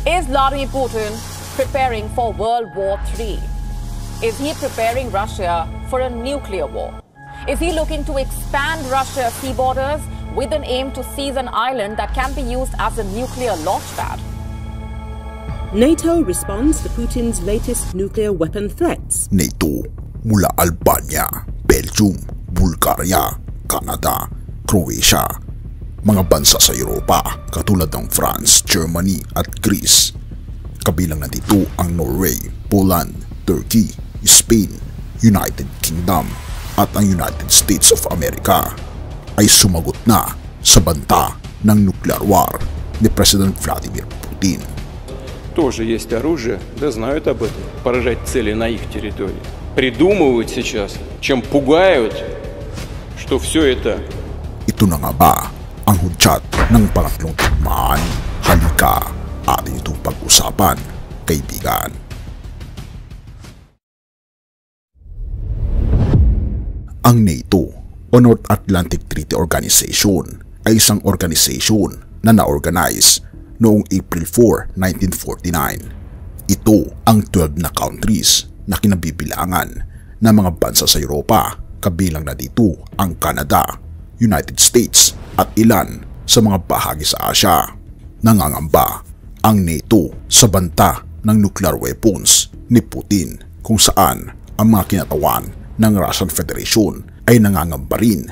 Is Vladimir Putin preparing for World War III? Is he preparing Russia for a nuclear war? Is he looking to expand Russia's sea borders with an aim to seize an island that can be used as a nuclear launchpad? NATO responds to Putin's latest nuclear weapon threats. NATO mula Albania, Belgium, Bulgaria, Canada, Croatia, mga bansa sa Europa katulad ng France, Germany at Greece. Kabilang na dito ang Norway, Poland, Turkey, Spain, United Kingdom at ang United States of America ay sumagot na sa banta ng nuclear war ni President Vladimir Putin. Тоже есть оружие, да знают об этом, поражать цели на их территории. Придумывают сейчас, чем пугают, что все это... Ito na nga ba ang hudyat ng pangatlong digmaan? Halika, atin itong pag-usapan, kaibigan. Ang NATO o North Atlantic Treaty Organization ay isang organisasyon na na-organize noong April 4, 1949. Ito ang 12 na countries na kinabibilangan ng mga bansa sa Europa, kabilang na dito ang Canada, United States at ilan sa mga bahagi sa Asia. Nangangamba ang NATO sa banta ng nuclear weapons ni Putin, kung saan ang mga kinatawan ng Russian Federation ay nangangamba rin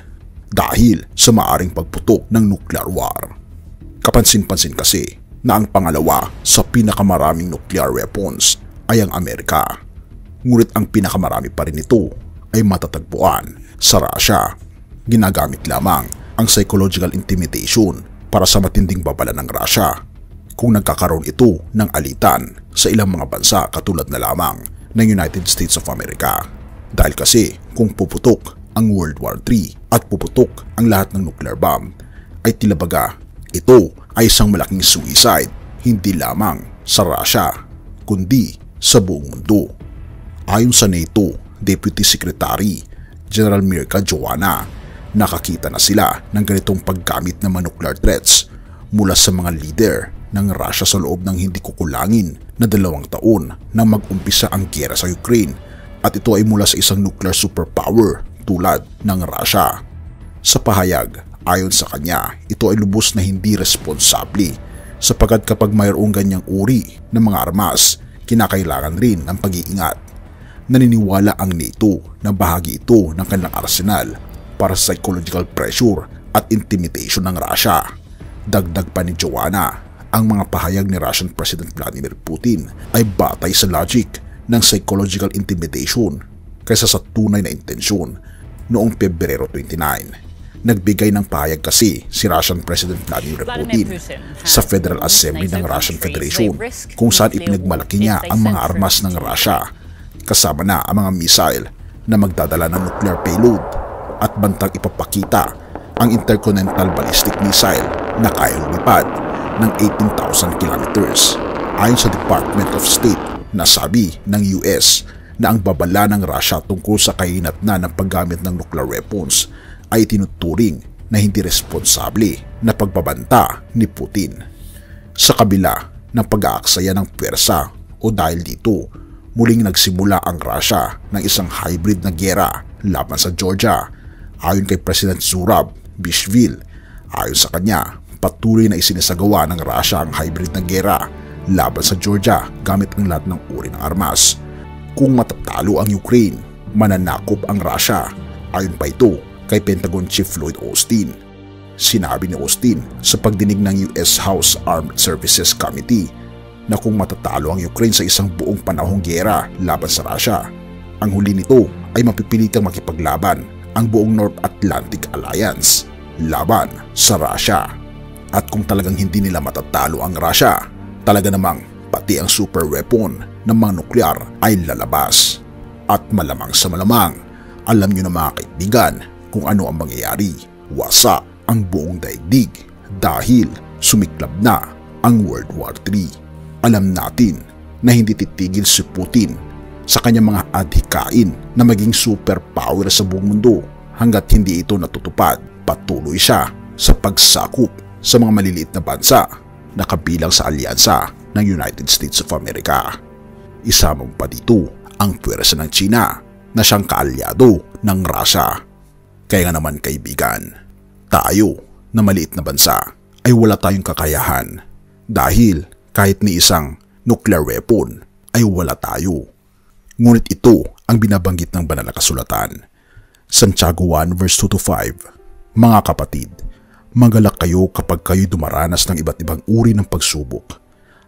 dahil sa maaring pagputok ng nuclear war. Kapansin-pansin kasi na ang pangalawa sa pinakamaraming nuclear weapons ay ang Amerika. Ngunit ang pinakamarami pa rin ito ay matatagpuan sa Russia. Ginagamit lamang ang psychological intimidation para sa matinding babala ng Russia kung nagkakaroon ito ng alitan sa ilang mga bansa katulad na lamang ng United States of America. Dahil kasi kung puputok ang World War III at puputok ang lahat ng nuclear bomb ay tilabaga ito ay isang malaking suicide hindi lamang sa Russia kundi sa buong mundo. Ayon sa NATO Deputy Secretary General Mirka Joanna, nakakita na sila ng ganitong paggamit ng mga nuclear threats mula sa mga leader ng Russia sa loob ng hindi kukulangin na 2 taon nang mag-umpisa ang giyera sa Ukraine, at ito ay mula sa isang nuclear superpower tulad ng Russia. Sa pahayag, ayon sa kanya, ito ay lubos na hindi responsable sapagkat kapag mayroong ganyang uri ng mga armas, kinakailangan rin ng pag-iingat. Naniniwala ang NATO na bahagi ito ng kanilang arsenal para sa psychological pressure at intimidation ng Russia. Dagdag pa ni Joanna, ang mga pahayag ni Russian President Vladimir Putin ay batay sa logic ng psychological intimidation kaysa sa tunay na intensyon. Noong Pebrero 29, nagbigay ng pahayag kasi si Russian President Vladimir Putin sa Federal Assembly ng Russian Federation kung saan ipinagmalaki niya ang mga armas ng Russia, kasama na ang mga missile na magdadala ng nuclear payload at bantang ipapakita ang intercontinental ballistic missile na kayang lumipad ng 18,000 kilometers. Ayon sa Department of State, nasabi ng US na ang babala ng Russia tungkol sa kahinatnan ng paggamit ng nuclear weapons ay tinuturing na hindi responsable na pagbabanta ni Putin. Sa kabila ng pag-aaksaya ng pwersa o dahil dito, muling nagsimula ang Russia ng isang hybrid na giyera laban sa Georgia. Ayon kay President Zurab Bishvili, ayon sa kanya, patuloy na isinasagawa ng Russia ang hybrid na giyera laban sa Georgia gamit ang lahat ng uri ng armas. Kung matatalo ang Ukraine, mananakop ang Russia. Ayon pa ito kay Pentagon Chief Lloyd Austin. Sinabi ni Austin sa pagdinig ng US House Armed Services Committee na kung matatalo ang Ukraine sa isang buong panahong giyera laban sa Russia, ang huli nito ay mapipilitang makipaglaban ang buong North Atlantic Alliance laban sa Russia. At kung talagang hindi nila matatalo ang Russia, talaga namang pati ang super weapon ng mga nuklear ay lalabas. At malamang sa malamang, alam nyo na mga kaibigan kung ano ang mangyayari. Wasak ang buong daigdig dahil sumiklab na ang World War III. Alam natin na hindi titigil si Putin sa kanyang mga adhikain na maging superpower sa buong mundo hanggat hindi ito natutupad. Patuloy siya sa pagsakop sa mga maliliit na bansa na kabilang sa alyansa ng United States of America. Isama pa dito ang puwersa ng China na siyang kaalyado ng Russia. Kaya nga naman kaibigan, tayo na maliit na bansa ay wala tayong kakayahan dahil kahit ni isang nuclear weapon ay wala tayo. Ngunit ito ang binabanggit ng banal na kasulatan. Santiago 1 verse 2-5. Mga kapatid, magalak kayo kapag kayo dumaranas ng iba't ibang uri ng pagsubok.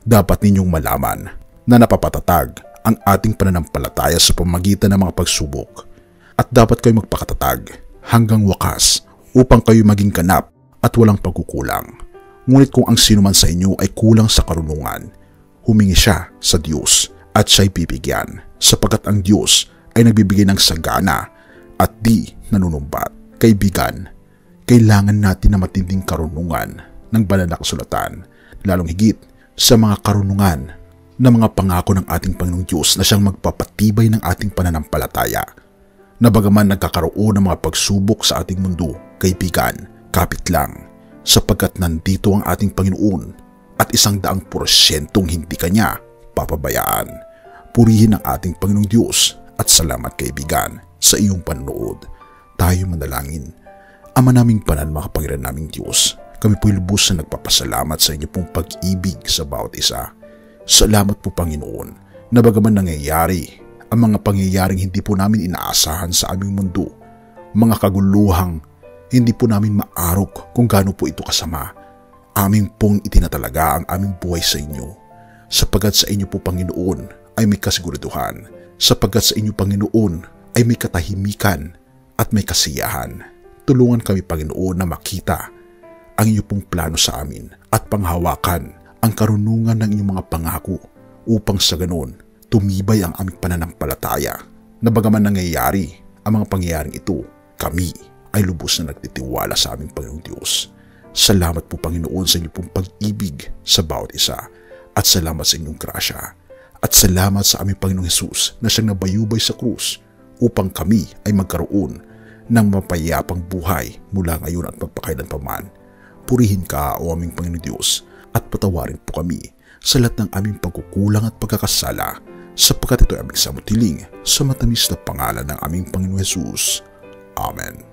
Dapat ninyong malaman na napapatatag ang ating pananampalataya sa pamamagitan ng mga pagsubok. At dapat kayo magpakatatag hanggang wakas upang kayo maging ganap at walang pagkukulang. Ngunit kung ang sino man sa inyo ay kulang sa karunungan, humingi siya sa Diyos at siya'y bibigyan, sapagkat ang Diyos ay nagbibigay ng sagana at di nanunumbat. Kaibigan, kailangan natin na matinding karunungan ng banal na kasulatan, lalong higit sa mga karunungan na mga pangako ng ating Panginoong Diyos na siyang magpapatibay ng ating pananampalataya. Na bagaman nagkakaroon ng mga pagsubok sa ating mundo, kaibigan, kapit lang, sapagkat nandito ang ating Panginoon at 100% hindi kanya papabayaan. Purihin ang ating Panginoong Diyos at salamat kaibigan sa iyong panonood. Tayo manalangin. Ama naming banal, makapangyarihan naming Diyos, kami po'y lubos na nagpapasalamat sa inyo pong pag-ibig sa bawat isa. Salamat po Panginoon na bagaman nangyayari ang mga pangyayaring hindi po namin inaasahan sa aming mundo, mga kaguluhang hindi po namin maarok kung gaano po ito kasama, aming pong itinatalaga ang aming buhay sa inyo. Sapagkat sa inyo po Panginoon ay may kasiguraduhan, sapagkat sa inyo Panginoon ay may katahimikan at may kasiyahan. Tulungan kami Panginoon na makita ang inyo pong plano sa amin at panghawakan ang karunungan ng inyong mga pangako upang sa ganon tumibay ang aming pananampalataya na bagaman nangyayari ang mga pangyayaring ito, kami ay lubos na nagtitiwala sa aming Panginoong Diyos. Salamat po Panginoon sa inyong pong pag-ibig sa bawat isa at salamat sa inyong grasya at salamat sa aming Panginoong Hesus na siyang nabayubay sa krus upang kami ay magkaroon ng mapayapang buhay mula ngayon at magpakailanpaman. Purihin ka o aming Panginoong Diyos at patawarin po kami sa lahat ng aming pagkukulang at pagkakasala, sapagkat ito ay aming samutiling sa matamis na pangalan ng aming Panginoong Hesus. Amen.